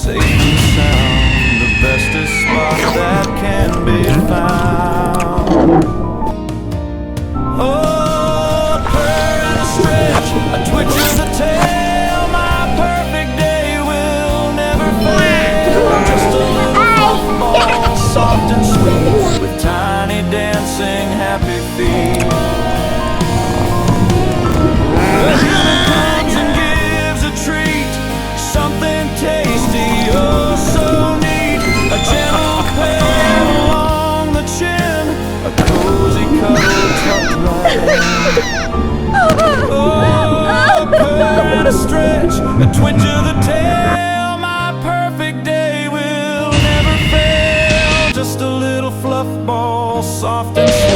safe and sound, the bestest spot that can be found. Oh, a purr and a stretch, a twitch of the tail, my perfect day will never fail. Just a little football, soft and sweet, with tiny dancing happy feet. A human comes and gives a treat, something tasty, oh so neat. A gentle pat along the chin, a cozy cuddle tucked right in. Oh, a purr and a stretch, a twitch of the tail, my perfect day will never fail. Just a little fluff ball, soft and sweet.